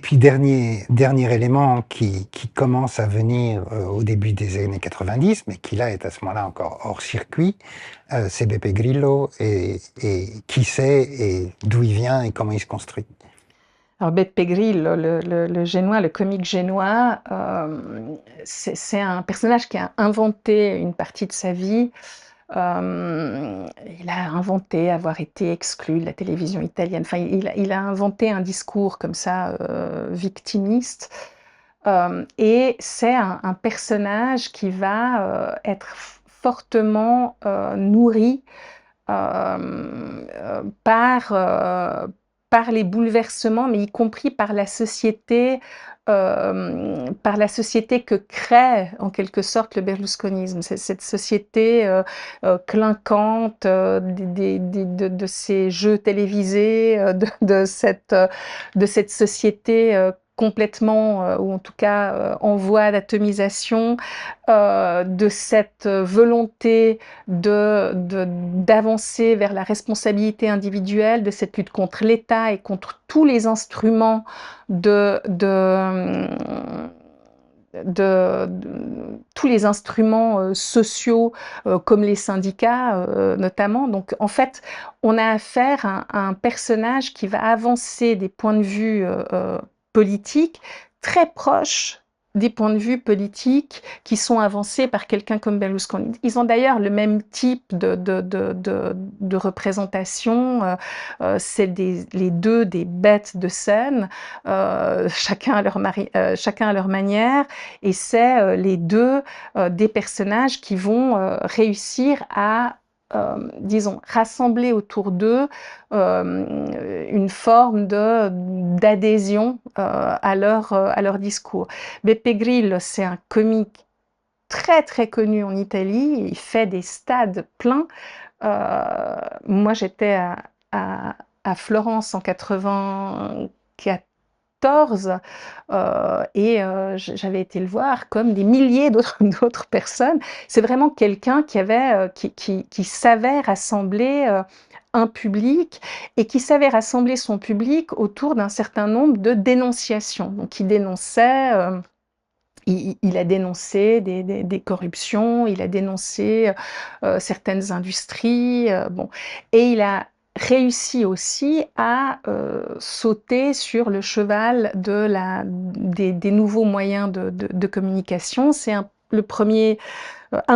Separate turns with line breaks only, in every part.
puis dernier élément qui commence à venir au début des années 90, mais qui là est à ce moment-là encore hors circuit, c'est Beppe Grillo et qui c'est et d'où il vient et comment il se construit.
Alors Beppe Grillo, le génois, le comique génois, c'est un personnage qui a inventé une partie de sa vie. Il a inventé avoir été exclu de la télévision italienne. Enfin, il a inventé un discours comme ça, victimiste. Et c'est un personnage qui va être fortement nourri par les bouleversements, mais y compris par la société que crée en quelque sorte le berlusconisme. C'est cette société clinquante de ces jeux télévisés, de cette société complètement, ou en tout cas en voie d'atomisation, de cette volonté d'avancer vers la responsabilité individuelle, de cette lutte contre l'État et contre tous les instruments tous les instruments sociaux comme les syndicats notamment. Donc en fait, on a affaire à un personnage qui va avancer des points de vue politiques très proches des points de vue politiques qui sont avancés par quelqu'un comme Berlusconi. Ils ont d'ailleurs le même type de représentation. C'est les deux des bêtes de scène, chacun à leur manière, et c'est les deux des personnages qui vont réussir à disons, rassembler autour d'eux une forme d'adhésion à leur discours. Beppe Grillo, c'est un comique très très connu en Italie, il fait des stades pleins. Moi j'étais à Florence en 94 et j'avais été le voir comme des milliers d'autres personnes. C'est vraiment quelqu'un qui savait rassembler un public et qui savait rassembler son public autour d'un certain nombre de dénonciations. Donc il dénonçait il a dénoncé des corruptions, il a dénoncé certaines industries, bon. Et il a réussi aussi à sauter sur le cheval des nouveaux moyens de communication. C'est un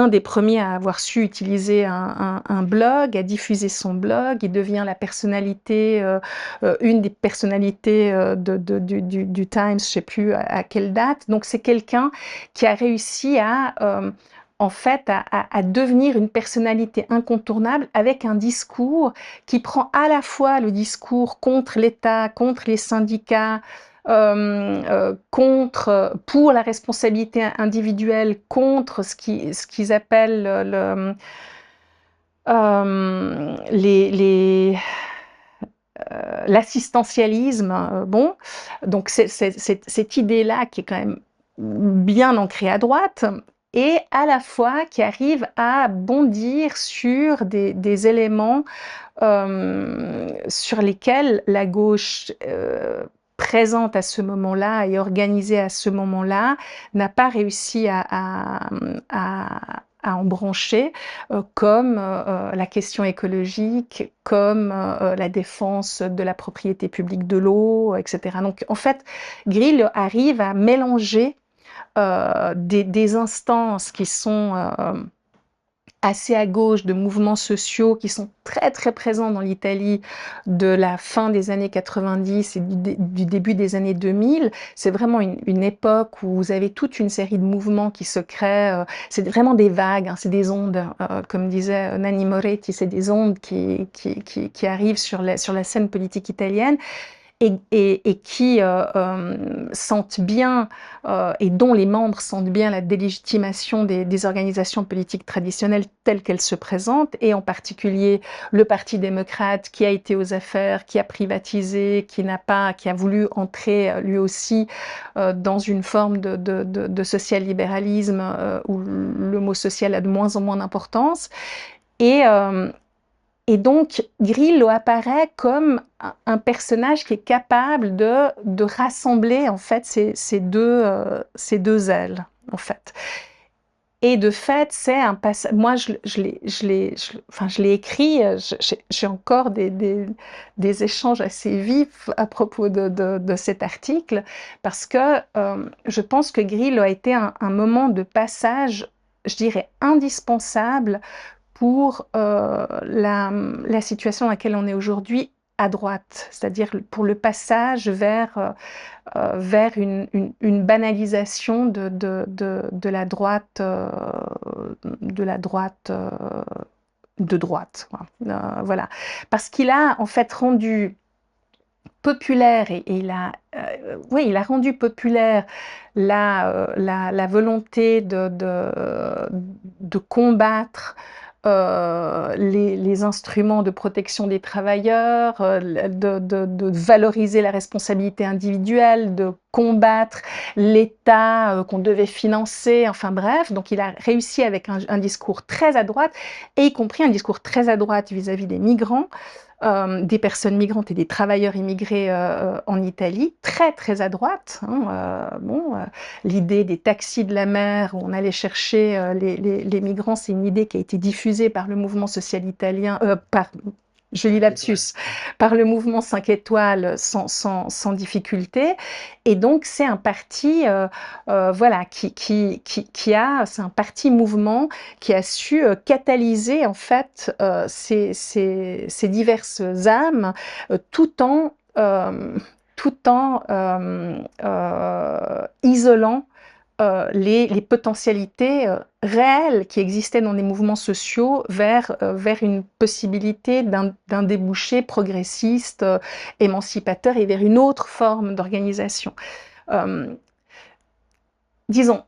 des premiers à avoir su utiliser un blog, à diffuser son blog. Il devient la personnalité, une des personnalités du Times, je ne sais plus à quelle date. Donc c'est quelqu'un qui a réussi en fait, à devenir une personnalité incontournable avec un discours qui prend à la fois le discours contre l'État, contre les syndicats, pour la responsabilité individuelle, contre ce qu'ils appellent l'assistentialisme. Bon, donc cette idée-là qui est quand même bien ancrée à droite, et à la fois qui arrive à bondir sur des éléments sur lesquels la gauche présente à ce moment-là et organisée à ce moment-là n'a pas réussi à embrancher, comme la question écologique, comme la défense de la propriété publique de l'eau, etc. Donc en fait, Grill arrive à mélanger des instances qui sont assez à gauche, de mouvements sociaux qui sont très très présents dans l'Italie de la fin des années 90 et du début des années 2000. C'est vraiment une époque où vous avez toute une série de mouvements qui se créent. C'est vraiment des vagues, hein, c'est des ondes, comme disait Nanni Moretti, c'est des ondes qui arrivent sur la scène politique italienne. Et qui sentent bien, et dont les membres sentent bien la délégitimation des organisations politiques traditionnelles telles qu'elles se présentent, et en particulier le Parti démocrate qui a été aux affaires, qui a privatisé, qui a voulu entrer lui aussi dans une forme de social-libéralisme où le mot social a de moins en moins d'importance. Et, Et donc, Grillo apparaît comme un personnage qui est capable de rassembler en fait ces deux ailes, en fait. Et de fait, c'est un passage. Moi, enfin, je l'ai écrit. J'ai encore des échanges assez vifs à propos de cet article, parce que je pense que Grillo a été un moment de passage, je dirais, indispensable pour la situation dans laquelle on est aujourd'hui à droite, c'est-à-dire pour le passage vers une banalisation de la droite, de droite. Voilà. Parce qu'il a en fait rendu populaire et oui, il a rendu populaire la volonté de combattre les instruments de protection des travailleurs, de valoriser la responsabilité individuelle, de combattre l'État qu'on devait financer, enfin bref. Donc il a réussi avec un discours très à droite, et y compris un discours très à droite vis-à-vis des migrants, des personnes migrantes et des travailleurs immigrés en Italie, très très à droite. L'idée des taxis de la mer où on allait chercher les migrants, c'est une idée qui a été diffusée par le mouvement social italien, je lis lapsus, par le mouvement 5 étoiles sans difficulté. Et donc c'est un parti voilà, c'est un parti mouvement qui a su catalyser en fait ces diverses âmes tout en isolant les potentialités réelles qui existaient dans les mouvements sociaux vers une possibilité d'un débouché progressiste, émancipateur, et vers une autre forme d'organisation. Disons,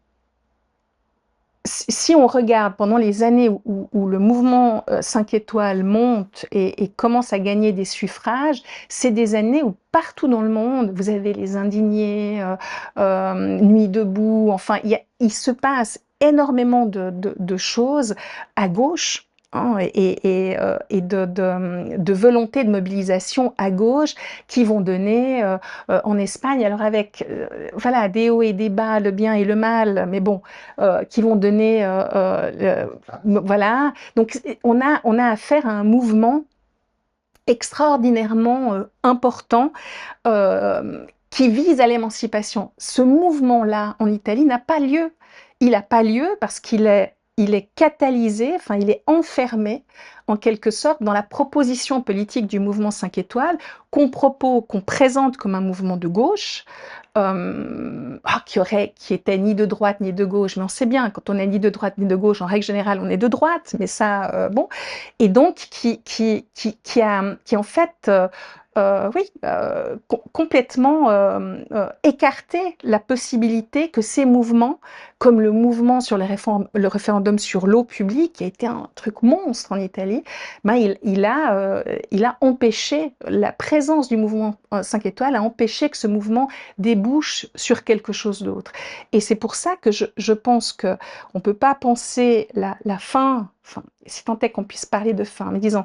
si on regarde pendant les années où le mouvement 5 étoiles monte et commence à gagner des suffrages, c'est des années où partout dans le monde, vous avez les indignés, Nuit debout, enfin, il se passe énormément de choses à gauche, hein, et de volonté de mobilisation à gauche qui vont donner en Espagne, alors avec voilà, des hauts et des bas, le bien et le mal, mais bon, qui vont donner voilà. Donc on a affaire à un mouvement extraordinairement important qui vise à l'émancipation. Ce mouvement-là en Italie n'a pas lieu. Il n'a pas lieu parce qu'il est catalysé, enfin il est enfermé en quelque sorte dans la proposition politique du mouvement 5 étoiles qu'on présente comme un mouvement de gauche, qui était ni de droite ni de gauche, mais on sait bien, quand on est ni de droite ni de gauche, en règle générale, on est de droite, mais ça, bon, et donc qui en fait, oui, complètement écarté la possibilité que ces mouvements, comme le mouvement sur le référendum sur l'eau publique, qui a été un truc monstre en Italie, ben il a empêché la présence du mouvement 5 étoiles, a empêché que ce mouvement débouche sur quelque chose d'autre. Et c'est pour ça que je pense qu'on ne peut pas penser la fin, enfin, si tant est qu'on puisse parler de fin, mais disons,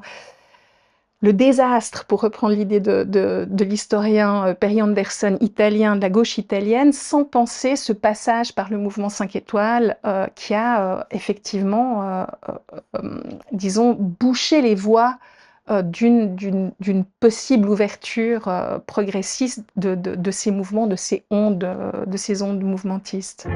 le désastre, pour reprendre l'idée de l'historien Perry Anderson italien, de la gauche italienne, sans penser ce passage par le mouvement 5 étoiles qui a effectivement, disons, bouché les voies d'une possible ouverture progressiste de ces mouvements, de ces ondes mouvementistes.